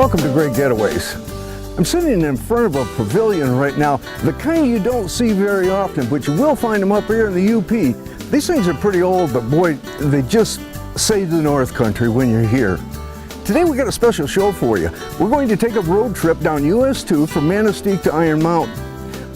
Welcome to Great Getaways. I'm sitting in front of a pavilion right now, the kind you don't see very often, but you will find them up here in the UP. These things are pretty old, but boy, they just save the North Country when you're here. Today we got a special show for you. We're going to take a road trip down US 2 from Manistique to Iron Mountain.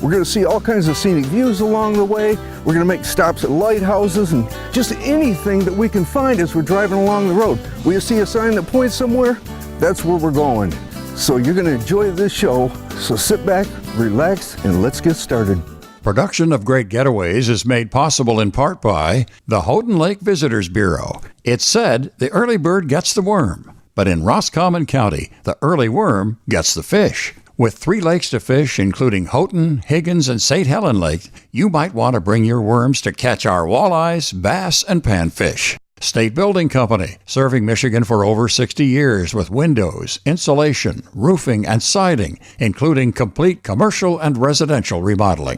We're going to see all kinds of scenic views along the way. We're going to make stops at lighthouses and just anything that we can find as we're driving along the road. Will you see a sign that points somewhere? That's where we're going. So you're going to enjoy this show. So sit back, relax, and let's get started. Production of Great Getaways is made possible in part by the Houghton Lake Visitors Bureau. It's said the early bird gets the worm, but in Roscommon County, the early worm gets the fish. With 3 lakes to fish, including Houghton, Higgins, and St. Helen Lake, you might want to bring your worms to catch our walleyes, bass, and panfish. State Building Company, serving Michigan for over 60 years with windows, insulation, roofing, and siding, including complete commercial and residential remodeling.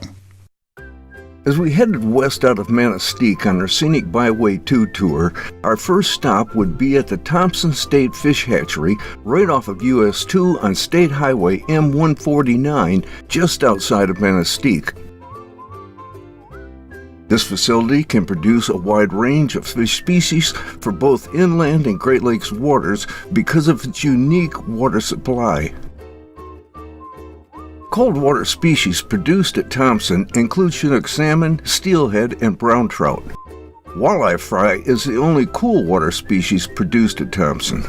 As we headed west out of Manistique on our Scenic Byway 2 tour, our first stop would be at the Thompson State Fish Hatchery right off of US 2 on State Highway M149 just outside of Manistique. This facility can produce a wide range of fish species for both inland and Great Lakes waters because of its unique water supply. Cold water species produced at Thompson include Chinook salmon, steelhead, and brown trout. Walleye fry is the only cool water species produced at Thompson.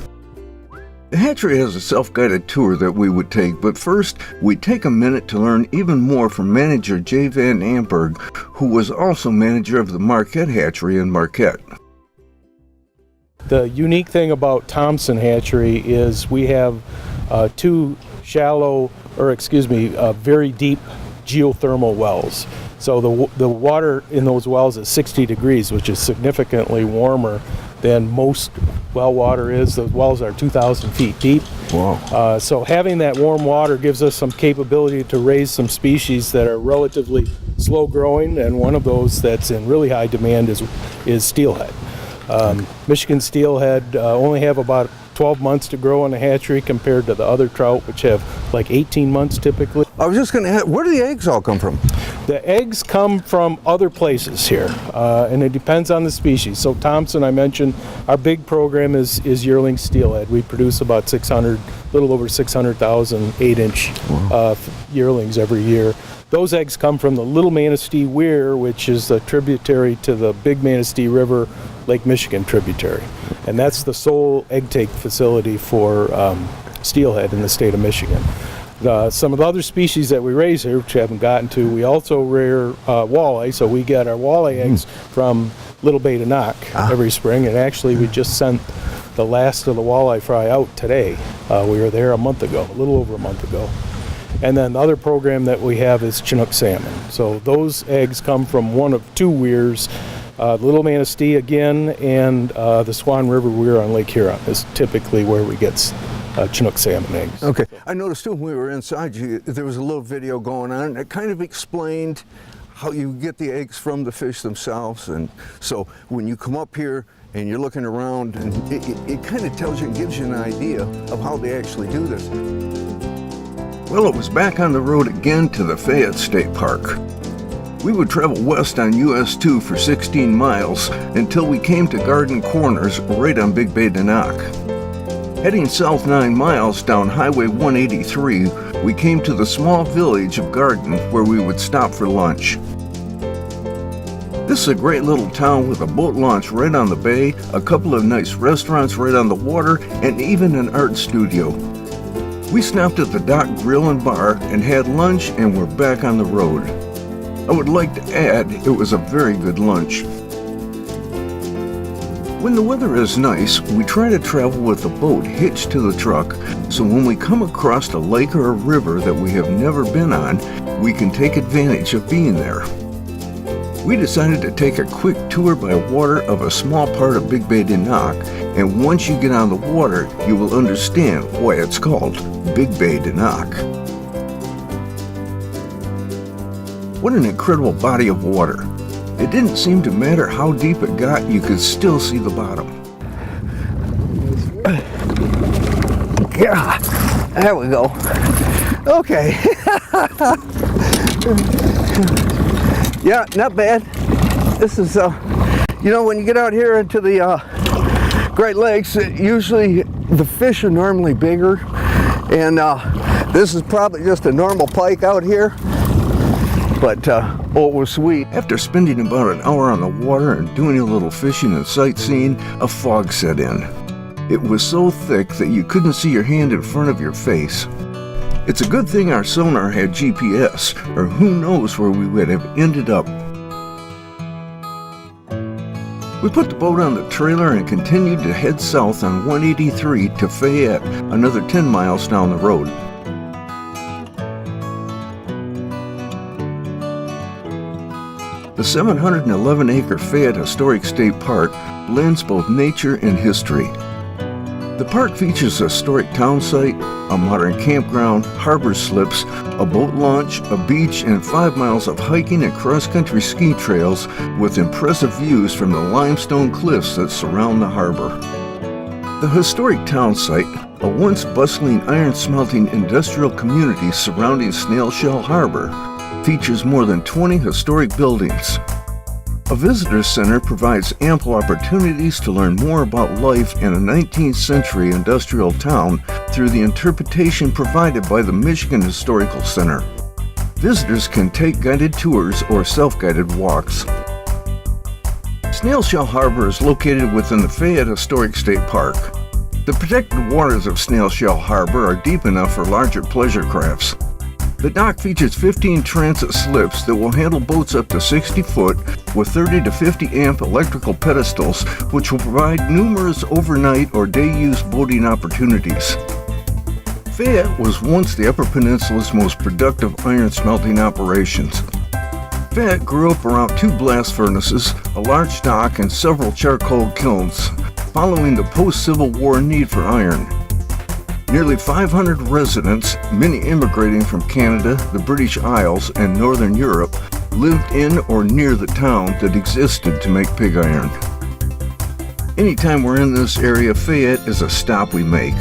The hatchery has a self-guided tour that we would take, but first we take a minute to learn even more from manager Jay Van Amberg, who was also manager of the Marquette Hatchery in Marquette. The unique thing about Thompson Hatchery is we have 2 very deep geothermal wells. So the water in those wells is 60 degrees, which is significantly warmer than most well water is. Those wells are 2,000 feet deep. Wow. So having that warm water gives us some capability to raise some species that are relatively slow growing, and one of those that's in really high demand is steelhead. Michigan steelhead only have about 12 months to grow in the hatchery compared to the other trout, which have like 18 months typically. I was just going to ask, where do the eggs all come from? The eggs come from other places here, and it depends on the species. So Thompson, I mentioned, our big program is yearling steelhead. We produce about little over 600,000 8-inch yearlings every year. Those eggs come from the Little Manistee Weir, which is a tributary to the Big Manistee River, Lake Michigan tributary. And that's the sole egg take facility for steelhead in the state of Michigan. Some of the other species that we raise here, which I haven't gotten to, we also rear walleye. So we get our walleye eggs from Little Bay De Noc every spring. And actually we just sent the last of the walleye fry out today. We were there a little over a month ago. And then the other program that we have is Chinook salmon. So those eggs come from one of 2 weirs, Little Manistee again, and the Swan River Weir on Lake Huron is typically where we get Chinook salmon eggs. Okay. I noticed too when we were inside there was a little video going on that kind of explained how you get the eggs from the fish themselves. And so when you come up here and you're looking around, and it kind of tells you and gives you an idea of how they actually do this. Well, it was back on the road again to the Fayette State Park. We would travel west on US 2 for 16 miles until we came to Garden Corners right on Big Bay De Noc. Heading south 9 miles down Highway 183, we came to the small village of Garden where we would stop for lunch. This is a great little town with a boat launch right on the bay, a couple of nice restaurants right on the water, and even an art studio. We stopped at the Dock Grill and Bar and had lunch, and we're back on the road. I would like to add it was a very good lunch. When the weather is nice, we try to travel with a boat hitched to the truck, so when we come across a lake or a river that we have never been on, we can take advantage of being there. We decided to take a quick tour by water of a small part of Big Bay De Noc, and once you get on the water, you will understand why it's called Big Bay De Noc. What an incredible body of water. It didn't seem to matter how deep it got, you could still see the bottom. God. There we go. Okay. Yeah, not bad. This is, you know, when you get out here into the Great Lakes, usually the fish are normally bigger, and this is probably just a normal pike out here. But oh, it was sweet. After spending about an hour on the water and doing a little fishing and sightseeing, a fog set in. It was so thick that you couldn't see your hand in front of your face. It's a good thing our sonar had GPS, or who knows where we would have ended up. We put the boat on the trailer and continued to head south on 183 to Fayette, another 10 miles down the road. The 711-acre Fayette Historic State Park blends both nature and history. The park features a historic town site, a modern campground, harbor slips, a boat launch, a beach, and 5 miles of hiking and cross-country ski trails with impressive views from the limestone cliffs that surround the harbor. The historic town site, a once bustling iron smelting industrial community surrounding Snail Shell Harbor, features more than 20 historic buildings. A visitor center provides ample opportunities to learn more about life in a 19th century industrial town through the interpretation provided by the Michigan Historical Center. Visitors can take guided tours or self-guided walks. Snail Shell Harbor is located within the Fayette Historic State Park. The protected waters of Snail Shell Harbor are deep enough for larger pleasure crafts. The dock features 15 transit slips that will handle boats up to 60 foot with 30 to 50 amp electrical pedestals, which will provide numerous overnight or day-use boating opportunities. Fayette was once the Upper Peninsula's most productive iron smelting operations. Fayette grew up around 2 blast furnaces, a large dock, and several charcoal kilns, following the post-Civil War need for iron. Nearly 500 residents, many immigrating from Canada, the British Isles, and Northern Europe, lived in or near the town that existed to make pig iron. Anytime we're in this area, Fayette is a stop we make.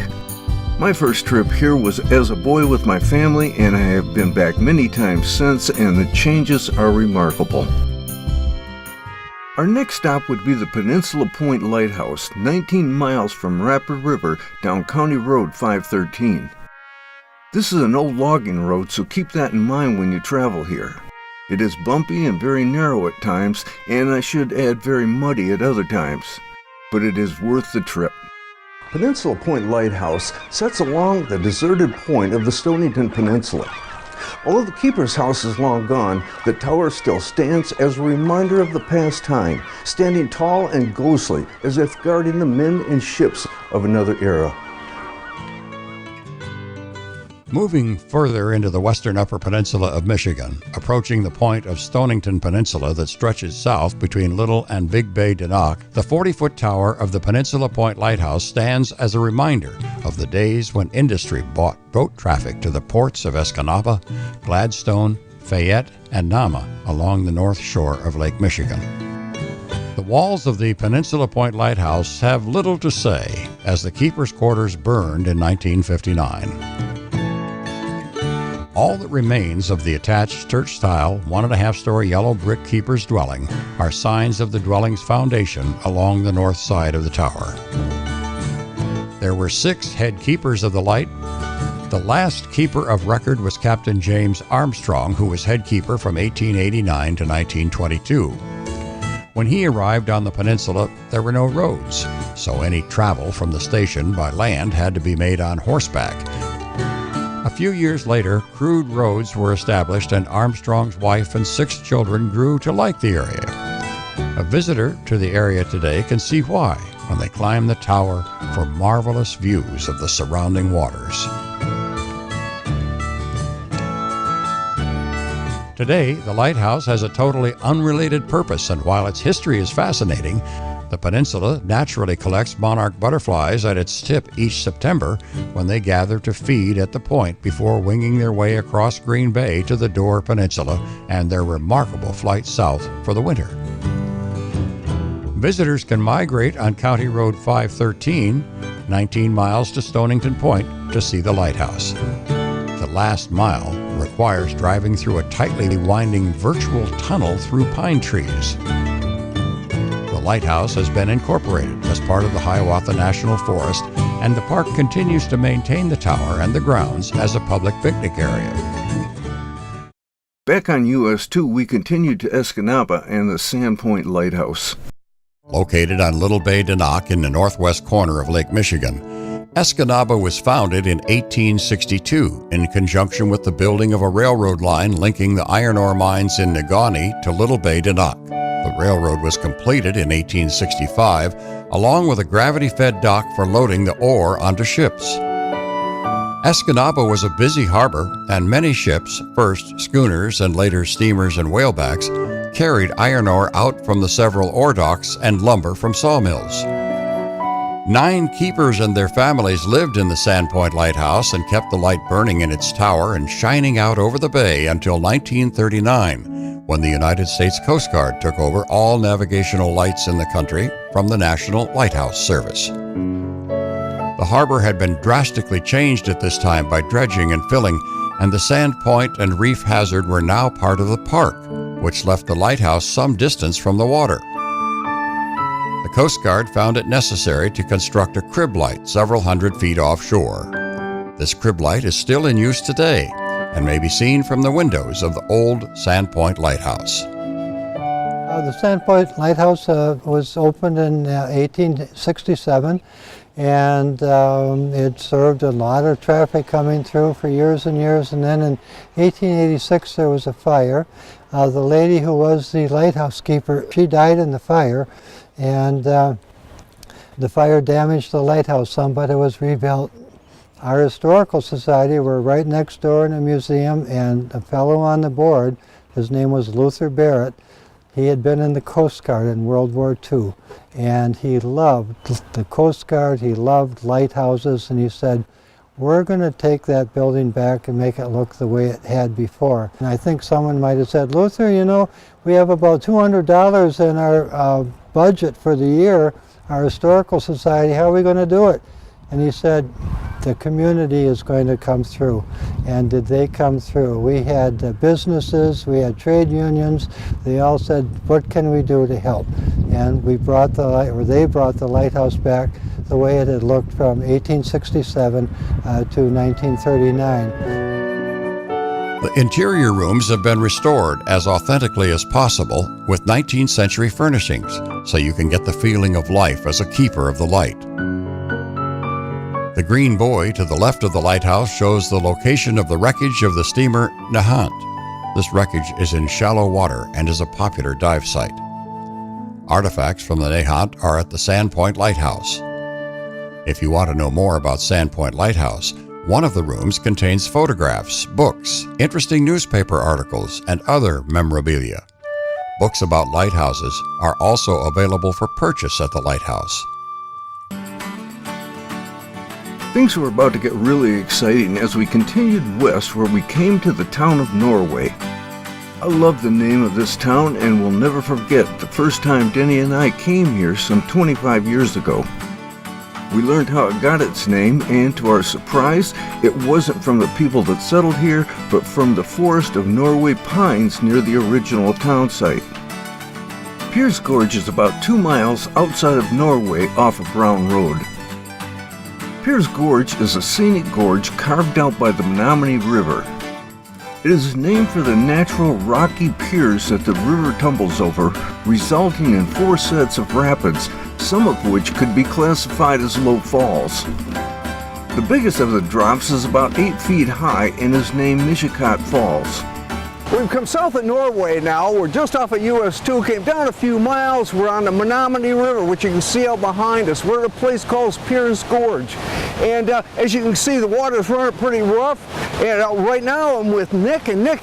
My first trip here was as a boy with my family, and I have been back many times since, and the changes are remarkable. Our next stop would be the Peninsula Point Lighthouse, 19 miles from Rapid River down County Road 513. This is an old logging road, so keep that in mind when you travel here. It is bumpy and very narrow at times, and I should add very muddy at other times, but it is worth the trip. Peninsula Point Lighthouse sits along the deserted point of the Stonington Peninsula. Although the keeper's house is long gone, the tower still stands as a reminder of the past time, standing tall and ghostly as if guarding the men and ships of another era. Moving further into the western Upper Peninsula of Michigan, approaching the point of Stonington Peninsula that stretches south between Little and Big Bay De Noc, the 40-foot tower of the Peninsula Point Lighthouse stands as a reminder of the days when industry brought boat traffic to the ports of Escanaba, Gladstone, Fayette, and Nama along the north shore of Lake Michigan. The walls of the Peninsula Point Lighthouse have little to say, as the keeper's quarters burned in 1959. All that remains of the attached church-style, 1.5-story yellow brick keeper's dwelling are signs of the dwelling's foundation along the north side of the tower. There were 6 head keepers of the light. The last keeper of record was Captain James Armstrong, who was head keeper from 1889 to 1922. When he arrived on the peninsula, there were no roads, so any travel from the station by land had to be made on horseback. A few years later, crude roads were established, and Armstrong's wife and 6 children grew to like the area. A visitor to the area today can see why when they climb the tower for marvelous views of the surrounding waters. Today, the lighthouse has a totally unrelated purpose, and while its history is fascinating, the peninsula naturally collects monarch butterflies at its tip each September when they gather to feed at the point before winging their way across Green Bay to the Door Peninsula and their remarkable flight south for the winter. Visitors can migrate on County Road 513 19 miles to Stonington Point to see the lighthouse. The last mile requires driving through a tightly winding virtual tunnel through pine trees. The lighthouse has been incorporated as part of the Hiawatha National Forest, and the park continues to maintain the tower and the grounds as a public picnic area. Back on US 2, we continued to Escanaba and the Sandpoint Lighthouse. Located on Little Bay De Noc in the northwest corner of Lake Michigan, Escanaba was founded in 1862 in conjunction with the building of a railroad line linking the iron ore mines in Negaunee to Little Bay De Noc. The railroad was completed in 1865, along with a gravity-fed dock for loading the ore onto ships. Escanaba was a busy harbor, and many ships, first schooners and later steamers and whalebacks, carried iron ore out from the several ore docks and lumber from sawmills. 9 keepers and their families lived in the Sandpoint Lighthouse and kept the light burning in its tower and shining out over the bay until 1939, when the United States Coast Guard took over all navigational lights in the country from the National Lighthouse Service. The harbor had been drastically changed at this time by dredging and filling, and the Sandpoint and reef hazard were now part of the park, which left the lighthouse some distance from the water. The Coast Guard found it necessary to construct a crib light several hundred feet offshore. This crib light is still in use today and may be seen from the windows of the old Sandpoint Lighthouse. The Sandpoint Lighthouse was opened in 1867, and it served a lot of traffic coming through for years and years. And then in 1886 there was a fire. The lady who was the lighthouse keeper, she died in the fire, and the fire damaged the lighthouse some, but it was rebuilt. Our historical society were right next door in a museum, and a fellow on the board, his name was Luther Barrett. He had been in the Coast Guard in World War II, and he loved the Coast Guard, he loved lighthouses, and he said, we're going to take that building back and make it look the way it had before. And I think someone might have said, Luther, you know, we have about $200 in our budget for the year, our historical society, how are we going to do it? And he said, the community is going to come through. And did they come through? We had businesses, we had trade unions. They all said, what can we do to help? And we brought they brought the lighthouse back the way it had looked from 1867 to 1939. The interior rooms have been restored as authentically as possible with 19th century furnishings, so you can get the feeling of life as a keeper of the light. The green buoy to the left of the lighthouse shows the location of the wreckage of the steamer Nahant. This wreckage is in shallow water and is a popular dive site. Artifacts from the Nahant are at the Sandpoint Lighthouse. If you want to know more about Sandpoint Lighthouse, one of the rooms contains photographs, books, interesting newspaper articles, and other memorabilia. Books about lighthouses are also available for purchase at the lighthouse. Things were about to get really exciting as we continued west, where we came to the town of Norway. I love the name of this town and will never forget the first time Denny and I came here some 25 years ago. We learned how it got its name, and to our surprise, it wasn't from the people that settled here, but from the forest of Norway pines near the original town site. Piers Gorge is about 2 miles outside of Norway off of Brown Road. Piers Gorge is a scenic gorge carved out by the Menominee River. It is named for the natural rocky piers that the river tumbles over, resulting in 4 sets of rapids, some of which could be classified as low falls. The biggest of the drops is about 8 feet high and is named Nishikat Falls. We've come south of Norway now. We're just off of US 2, came down a few miles. We're on the Menominee River, which you can see out behind us. We're at a place called Piers Gorge. And as you can see, the water's running pretty rough. And right now I'm with Nick. And Nick,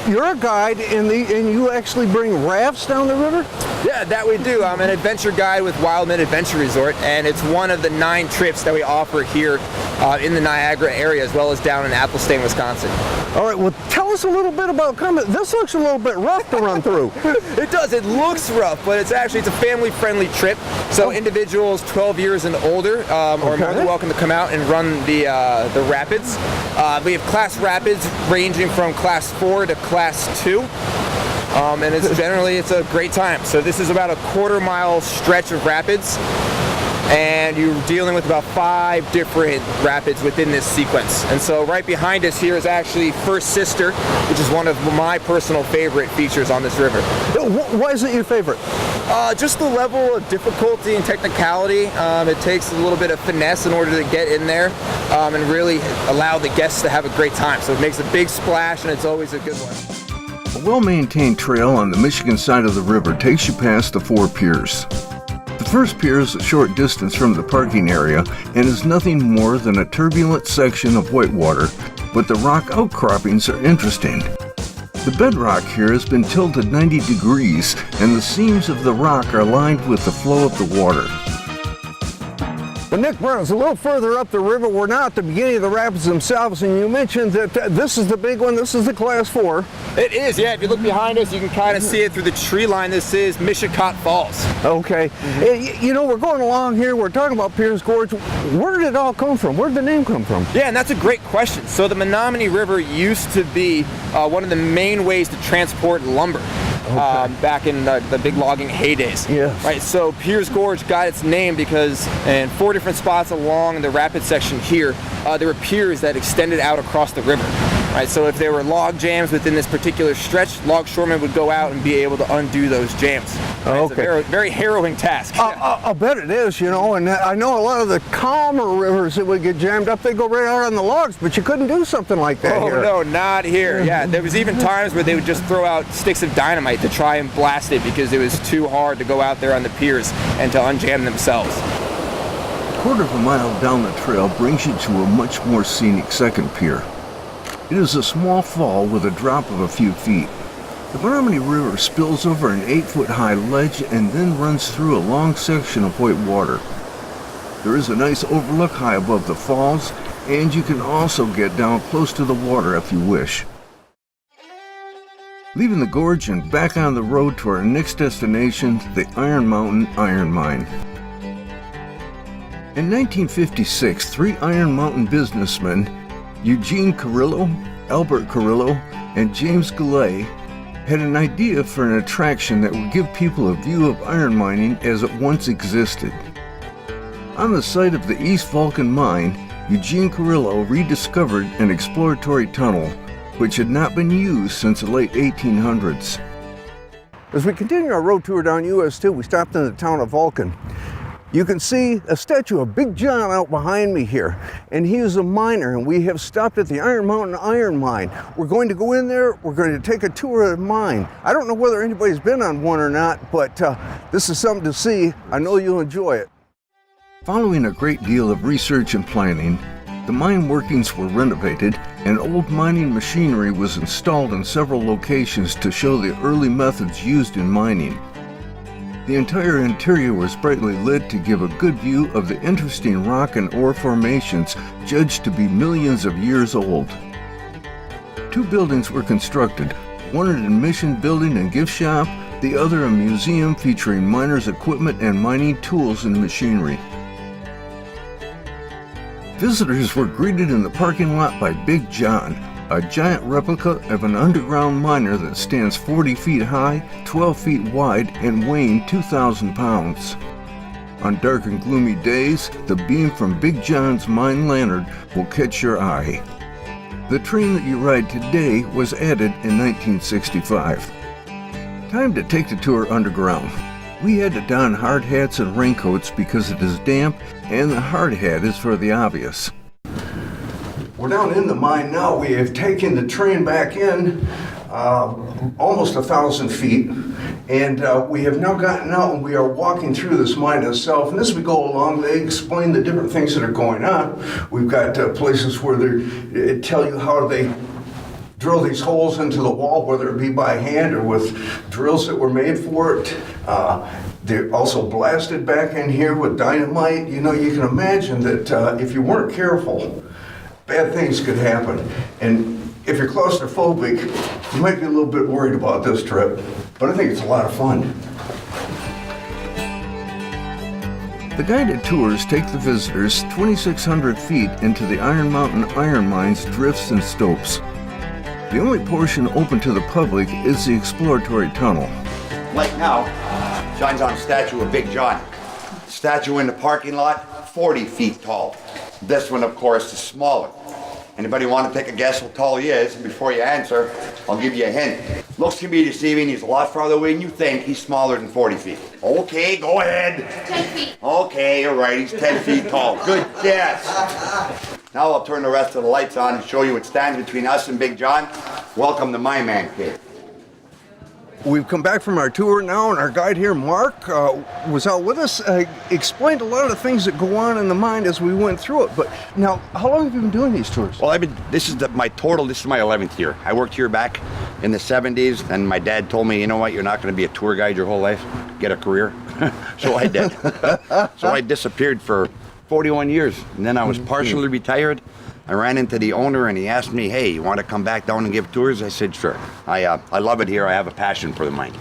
you're a guide, and you actually bring rafts down the river? Yeah, that we do. I'm an adventure guide with Wildman Adventure Resort, and it's one of the 9 trips that we offer here in the Niagara area, as well as down in Applestain, Wisconsin. All right, well, tell us a little bit about coming. This looks a little bit rough to run through. It does. It looks rough, but it's a family-friendly trip. So individuals 12 years and older are more than welcome to come out and run the rapids. We have class rapids ranging from class 4 to class 2. And it's a great time. So this is about a quarter-mile stretch of rapids, and you're dealing with about 5 different rapids within this sequence. And so right behind us here is actually First Sister, which is one of my personal favorite features on this river. Why is it your favorite? Just the level of difficulty and technicality. It takes a little bit of finesse in order to get in there and really allow the guests to have a great time. So it makes a big splash, and it's always a good one. A well-maintained trail on the Michigan side of the river takes you past the 4 piers. The first pier is a short distance from the parking area and is nothing more than a turbulent section of whitewater, but the rock outcroppings are interesting. The bedrock here has been tilted 90 degrees, and the seams of the rock are lined with the flow of the water. Well, Nick Burns, a little further up the river, we're now at the beginning of the rapids themselves, and you mentioned that this is the big one, this is the class 4. It is, yeah. If you look behind us, you can kind of see it through the tree line. This is Mishicot Falls. Okay. You know, we're going along here, we're talking about Piers Gorge. Where did it all come from? Where did the name come from? Yeah, and that's a great question. So the Menominee River used to be one of the main ways to transport lumber. Back in the big logging heydays. Yes. Right, so Piers Gorge got its name because in 4 different spots along the rapid section here, there were piers that extended out across the river. Right, so if there were log jams within this particular stretch, longshoremen would go out and be able to undo those jams. Right, okay. It's a very, very harrowing task. I'll bet it is, you know, and I know a lot of the calmer rivers that would get jammed up, they go right out on the logs, but you couldn't do something like that here. Oh, no, not here. Yeah, there was even times where they would just throw out sticks of dynamite to try and blast it because it was too hard to go out there on the piers and to unjam themselves. A quarter of a mile down the trail brings you to a much more scenic second pier. It is a small fall with a drop of a few feet. The Menominee River spills over an 8-foot-high ledge and then runs through a long section of white water. There is a nice overlook high above the falls, and you can also get down close to the water if you wish. Leaving the gorge and back on the road to our next destination, the Iron Mountain Iron Mine. In 1956, 3 Iron Mountain businessmen, Eugene Carrillo, Albert Carrillo, and James Goulet, had an idea for an attraction that would give people a view of iron mining as it once existed. On the site of the East Vulcan Mine, Eugene Carrillo rediscovered an exploratory tunnel, which had not been used since the late 1800s. As we continue our road tour down US 2, we stopped in the town of Vulcan. You can see a statue of Big John out behind me here, and he is a miner, and we have stopped at the Iron Mountain Iron Mine. We're going to go in there, we're going to take a tour of the mine. I don't know whether anybody's been on one or not, but this is something to see. I know you'll enjoy it. Following a great deal of research and planning, the mine workings were renovated, and old mining machinery was installed in several locations to show the early methods used in mining. The entire interior was brightly lit to give a good view of the interesting rock and ore formations judged to be millions of years old. 2 buildings were constructed, one an admission building and gift shop, the other a museum featuring miners' equipment and mining tools and machinery. Visitors were greeted in the parking lot by Big John, a giant replica of an underground miner that stands 40 feet high, 12 feet wide, and weighing 2,000 pounds. On dark and gloomy days, the beam from Big John's mine lantern will catch your eye. The train that you ride today was added in 1965. Time to take the tour underground. We had to don hard hats and raincoats because it is damp, and the hard hat is for the obvious. We're down in the mine now. We have taken the train back in almost 1,000 feet, and we have now gotten out and we are walking through this mine itself. And as we go along, they explain the different things that are going on. We've got places where they tell you how they drill these holes into the wall, whether it be by hand or with drills that were made for it. They're also blasted back in here with dynamite. You know, you can imagine that if you weren't careful, bad things could happen. And If you're claustrophobic, you might be a little bit worried about this trip, but I think it's a lot of fun. The guided tours take the visitors 2,600 feet into the Iron Mountain iron mines, drifts, and stopes. The only portion open to the public is the exploratory tunnel. Like now, John's on a statue of Big John. Statue in the parking lot, 40 feet tall. This one, of course, is smaller. Anybody want to take a guess how tall he is? And before you answer, I'll give you a hint. Looks to be deceiving. He's a lot farther away than you think. He's smaller than 40 feet. Okay, go ahead. 10 feet. Okay, you're right. He's 10 feet tall. Good guess. Now I'll turn the rest of the lights on and show you what stands between us and Big John. Welcome to my man cave. We've come back from our tour now, and our guide here, Mark, was out with us, explained a lot of the things that go on in the mine as we went through it. But now, how long have you been doing these tours? Well, this is my 11th year. I worked here back in the 70s, and my dad told me, you know what, you're not going to be a tour guide your whole life. Get a career. So I did. So I disappeared for 41 years, and then I was partially retired. I ran into the owner and he asked me, hey, you want to come back down and give tours? I said, sure. I love it here. I have a passion for the mine.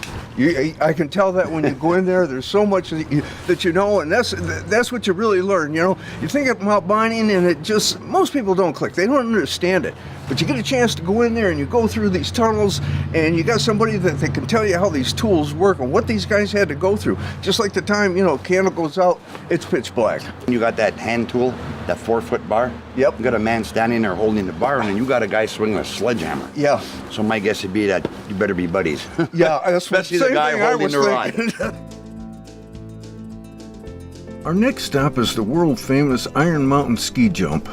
I can tell that when you go in there, there's so much that you know, and that's what you really learn, you know. You think about mining and it just, most people don't click. They don't understand it. But you get a chance to go in there and you go through these tunnels and you got somebody that can tell you how these tools work and what these guys had to go through. Just like the time, you know, candle goes out, it's pitch black. You got that hand tool, that 4-foot bar. Yep. You got a man standing there holding the bar, and then you got a guy swinging a sledgehammer. Yeah. So my guess would be that you better be buddies. Yeah, that's especially the guy holding the rod. Our next stop is the world-famous Iron Mountain ski jump.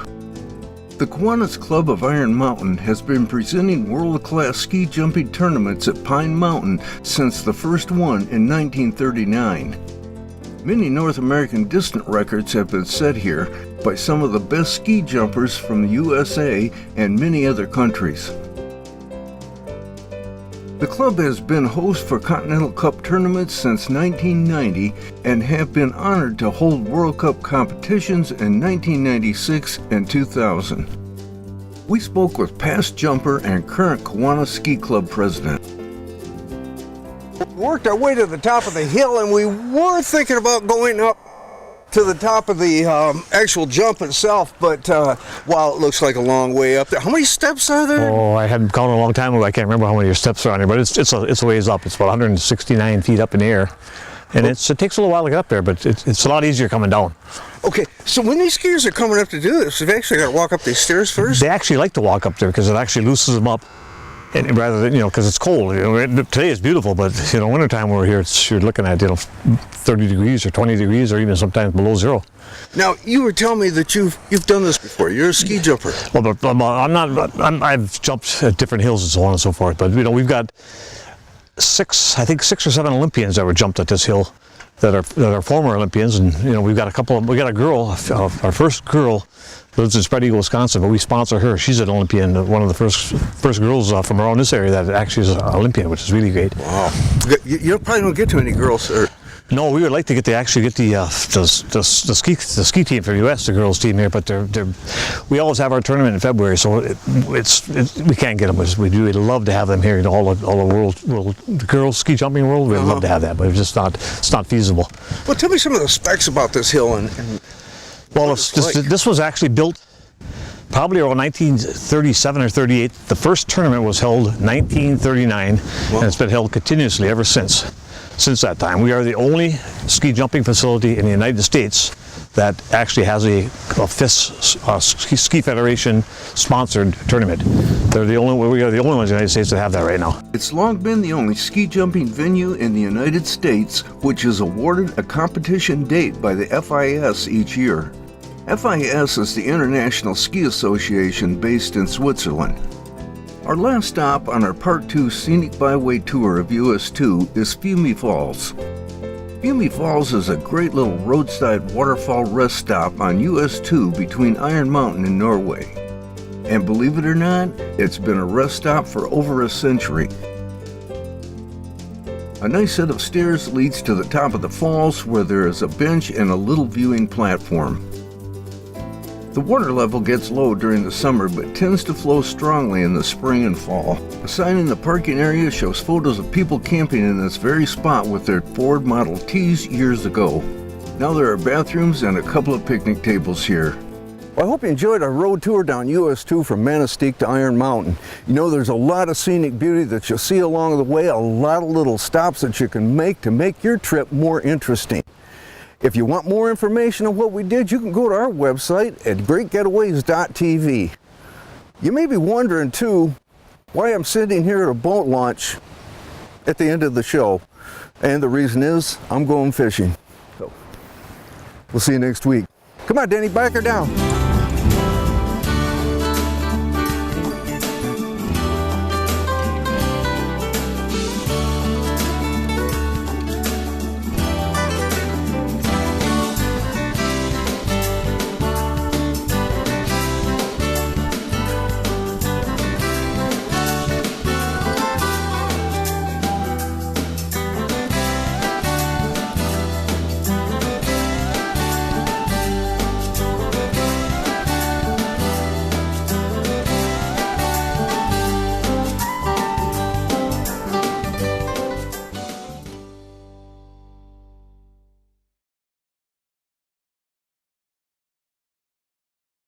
The Kiwanis Club of Iron Mountain has been presenting world-class ski jumping tournaments at Pine Mountain since the first one in 1939. Many North American distant records have been set here by some of the best ski jumpers from the USA and many other countries. The club has been host for Continental Cup tournaments since 1990 and have been honored to hold World Cup competitions in 1996 and 2000. We spoke with past jumper and current Kiwanis Ski Club president. We worked our way to the top of the hill and we were thinking about going up to the top of the actual jump itself, but wow, it looks like a long way up there. How many steps are there? Oh, I hadn't counted a long time ago. I can't remember how many steps are on there, but it's a ways up. It's about 169 feet up in the air, and it takes a little while to get up there, but it's a lot easier coming down. Okay, so when these skiers are coming up to do this, they've actually got to walk up these stairs first? They actually like to walk up there because it actually loosens them up. And rather than, because it's cold. Today is beautiful, but wintertime we're here, you're looking at 30 degrees or 20 degrees or even sometimes below zero. Now you were telling me that you've done this before. You're a ski jumper. Well, but I've jumped at different hills and so on and so forth. But we've got six or seven Olympians that were jumped at this hill that are former Olympians, and we've got we got a girl, our first girl. Lives in Spread Eagle, Wisconsin, but we sponsor her. She's an Olympian, one of the first girls from around this area that actually is an Olympian, which is really great. Wow. You probably don't get too many girls, sir. No, we would like to get the ski team for the U.S., the girls team here, but we always have our tournament in February, so we can't get them. We'd really love to have them here. All the girls ski jumping world, we'd love to have that, but it's not feasible. Well, tell me some of the specs about this hill and well, this was actually built probably around 1937 or 38. The first tournament was held 1939, and it's been held continuously ever since that time. We are the only ski jumping facility in the United States that actually has a FIS Ski Federation sponsored tournament. We are the only ones in the United States that have that right now. It's long been the only ski jumping venue in the United States which is awarded a competition date by the FIS each year. FIS is the International Ski Association based in Switzerland. Our last stop on our Part 2 Scenic Byway tour of US 2 is Fumee Falls. Fumee Falls is a great little roadside waterfall rest stop on US 2 between Iron Mountain and Norway. And believe it or not, it's been a rest stop for over a century. A nice set of stairs leads to the top of the falls where there is a bench and a little viewing platform. The water level gets low during the summer but tends to flow strongly in the spring and fall. A sign in the parking area shows photos of people camping in this very spot with their Ford Model Ts years ago. Now there are bathrooms and a couple of picnic tables here. Well, I hope you enjoyed our road tour down US 2 from Manistique to Iron Mountain. You know, there's a lot of scenic beauty that you'll see along the way, a lot of little stops that you can make to make your trip more interesting. If you want more information on what we did, you can go to our website at greatgetaways.tv. You may be wondering too why I'm sitting here at a boat launch at the end of the show. And the reason is I'm going fishing. So we'll see you next week. Come on, Danny, back her down.